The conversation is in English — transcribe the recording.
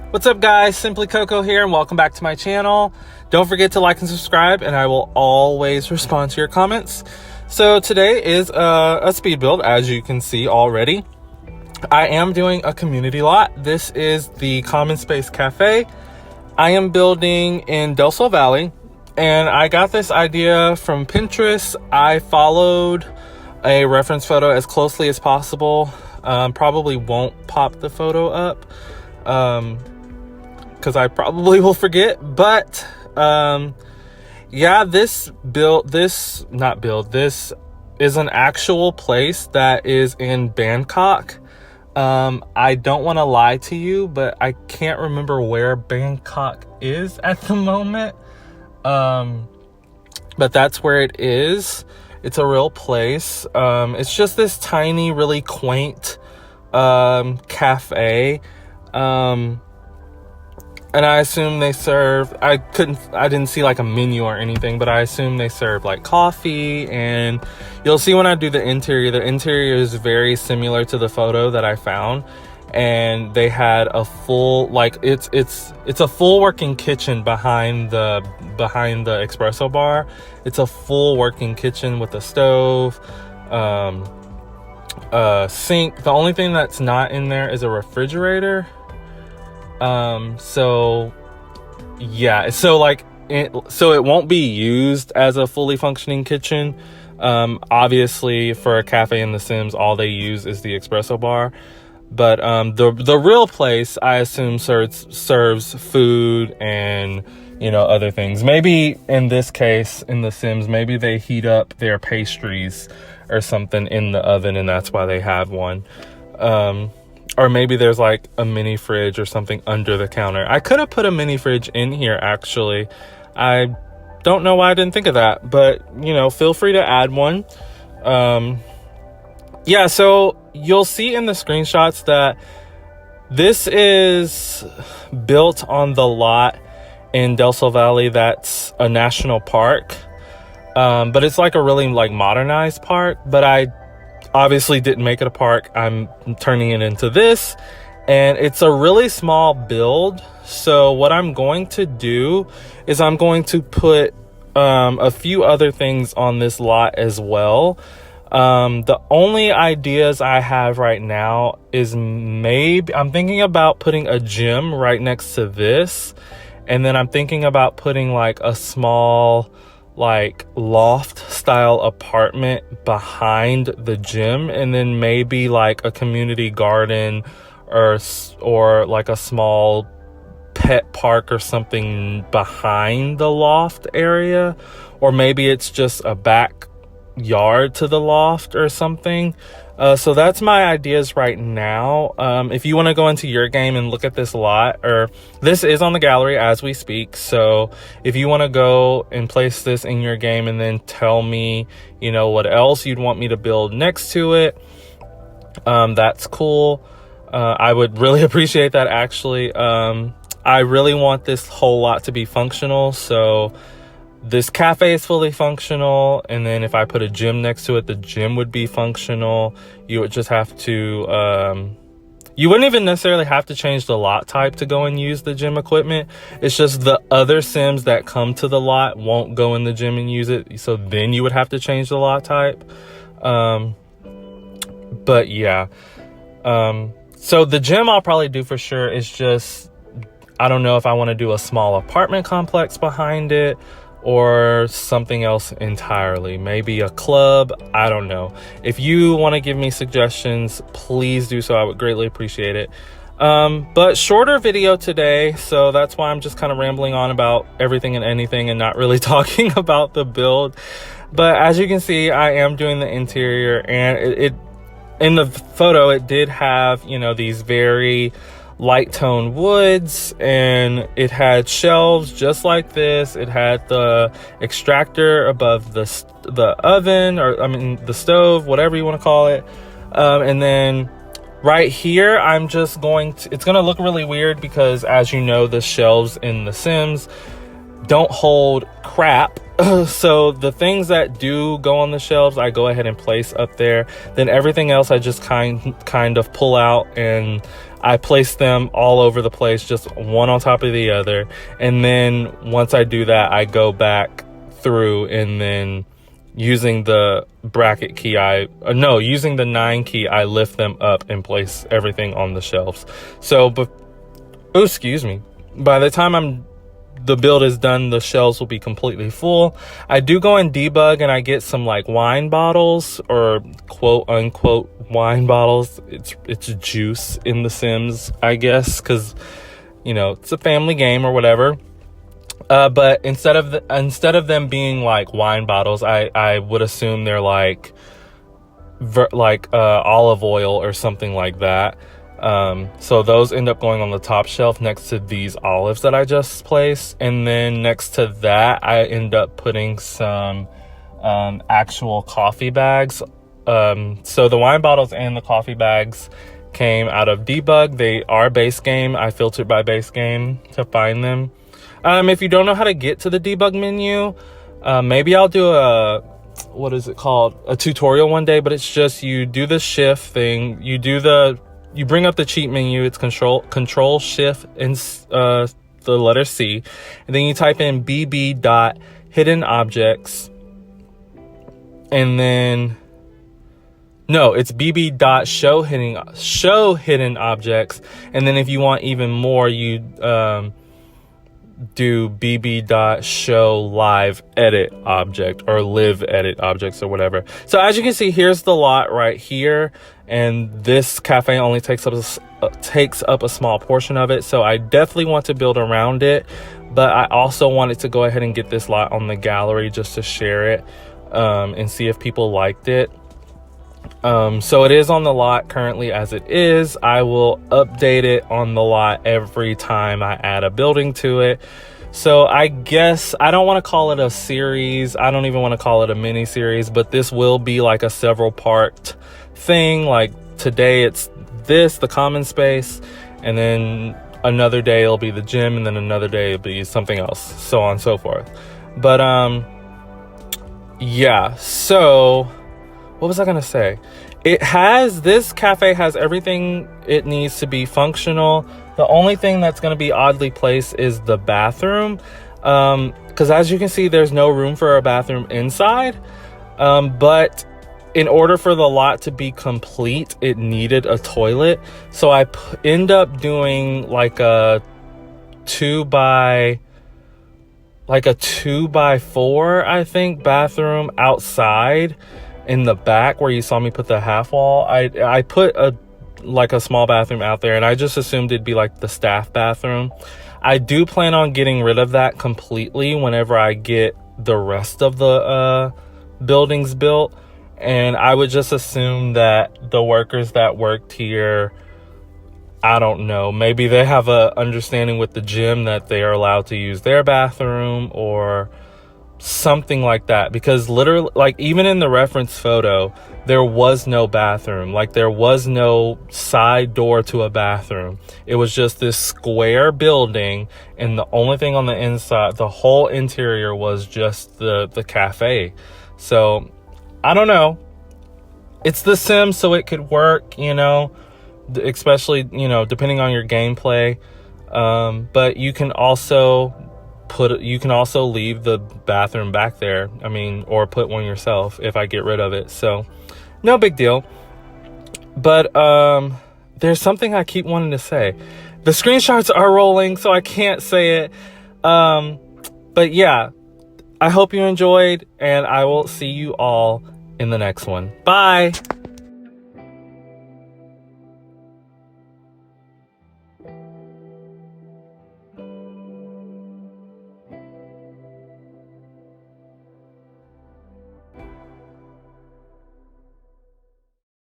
What's up, guys? Simply Coco here, and welcome back to my channel. Don't forget to like and subscribe, and I will always respond to your comments. So today is a speed build, as you can see already. I am doing a community lot. This is the Common Space Cafe. I am building in Del Sol Valley, and I got this idea from Pinterest. I followed a reference photo as closely as possible. Probably won't pop the photo up because I probably will forget, but yeah, this is an actual place that is in Bangkok. I don't want to lie to you, but I can't remember where Bangkok is at the moment. But that's where it is. It's a real place. It's just this tiny, really quaint cafe. And I assume they serve, I didn't see like a menu or anything, but I assume they serve like coffee, and you'll see when I do the interior is very similar to the photo that I found. And they had a full, like, it's a full working kitchen behind the espresso bar. It's a full working kitchen with a stove, sink. The only thing that's not in there is a refrigerator. So yeah, so it won't be used as a fully functioning kitchen. Obviously for a cafe in The Sims, all they use is the espresso bar. But the real place, I assume, serves food and, you know, other things. Maybe in this case, in The Sims, maybe they heat up their pastries or something in the oven, and that's why they have one. Or maybe there's like a mini fridge or something under the counter. I could have put a mini fridge in here, actually. I don't know why I didn't think of that, but, you know, feel free to add one. Yeah, so you'll see in the screenshots that this is built on the lot in Del Sol Valley that's a national park. But it's like a really like modernized park, but I obviously didn't make it a park. I'm turning it into this, and it's a really small build. So what I'm going to do is I'm going to put a few other things on this lot as well. The only ideas I have right now is maybe I'm thinking about putting a gym right next to this, and then I'm thinking about putting like a small like loft style apartment behind the gym, and then maybe like a community garden or like a small pet park or something behind the loft area, or maybe it's just a backyard to the loft or something. So that's my ideas right now. If you want to go into your game and look at this lot, or this is on the gallery as we speak, so if you want to go and place this in your game and then tell me, you know, what else you'd want me to build next to it, that's cool. I would really appreciate that, actually. I really want this whole lot to be functional, so this cafe is fully functional, and then if I put a gym next to it, the gym would be functional. You would just have to, you wouldn't even necessarily have to change the lot type to go and use the gym equipment. It's just the other Sims that come to the lot won't go in the gym and use it, so then you would have to change the lot type. But yeah, so the gym I'll probably do for sure is just, I don't know if I want to do a small apartment complex behind it or something else entirely, maybe a club. I don't know. If you want to give me suggestions, please do so. I would greatly appreciate it. But shorter video today, so that's why I'm just kind of rambling on about everything and anything and not really talking about the build. But as you can see, I am doing the interior, and it in the photo it did have, you know, these very light tone woods, and it had shelves just like this. It had the extractor above the oven, or I mean the stove, whatever you want to call it. And then right here, I'm just going to, it's going to look really weird because, as you know, the shelves in The Sims, don't hold crap. So the things that do go on the shelves, I go ahead and place up there. Then everything else I just kind of pull out and I place them all over the place, just one on top of the other. And then once I do that, I go back through and then using the bracket key, using the 9 key, I lift them up and place everything on the shelves. So, excuse me. By the time the build is done, the shelves will be completely full. I do go and debug and I get some like wine bottles, or quote unquote wine bottles. It's juice in The Sims, I guess, because it's a family game or whatever. But instead of them being like wine bottles, I would assume they're like olive oil or something like that. So those end up going on the top shelf next to these olives that I just placed. And then next to that, I end up putting some actual coffee bags. So the wine bottles and the coffee bags came out of debug. They are base game. I filtered by base game to find them. If you don't know how to get to the debug menu, maybe I'll do a tutorial one day, but it's just, you do the shift thing, you bring up the cheat menu, it's control shift and the letter C, and then you type in bb.hidden objects, and then it's bb.show hidden objects, and then if you want even more, you do bb.show live edit object or live edit objects or whatever. So as you can see, here's the lot right here, and this cafe only takes up a small portion of it. So I definitely want to build around it, but I also wanted to go ahead and get this lot on the gallery just to share it and see if people liked it. So it is on the lot currently as it is. I will update it on the lot every time I add a building to it. So I guess I don't want to call it a series. I don't even want to call it a mini series, but this will be like a several part thing. Like today it's the common space, and then another day it'll be the gym, and then another day it'll be something else, so on and so forth. But yeah, so what was I gonna say? This cafe has everything it needs to be functional. The only thing that's gonna be oddly placed is the bathroom, because as you can see, there's no room for a bathroom inside. But in order for the lot to be complete, it needed a toilet. So I end up doing like a 2x4, I think, bathroom outside in the back where you saw me put the half wall. I put a small bathroom out there, and I just assumed it'd be like the staff bathroom. I do plan on getting rid of that completely whenever I get the rest of the buildings built, and I would just assume that the workers that worked here, I don't know, maybe they have a understanding with the gym that they are allowed to use their bathroom or something like that, because literally, like, even in the reference photo, there was no bathroom. Like, there was no side door to a bathroom. It was just this square building, and the only thing on the inside, the whole interior, was just the cafe. So I don't know, it's The Sims, so it could work, especially depending on your gameplay. But you can also leave the bathroom back there, or put one yourself if I get rid of it. So no big deal. But there's something I keep wanting to say. The screenshots are rolling, so I can't say it. But yeah, I hope you enjoyed, and I will see you all in the next one. Bye.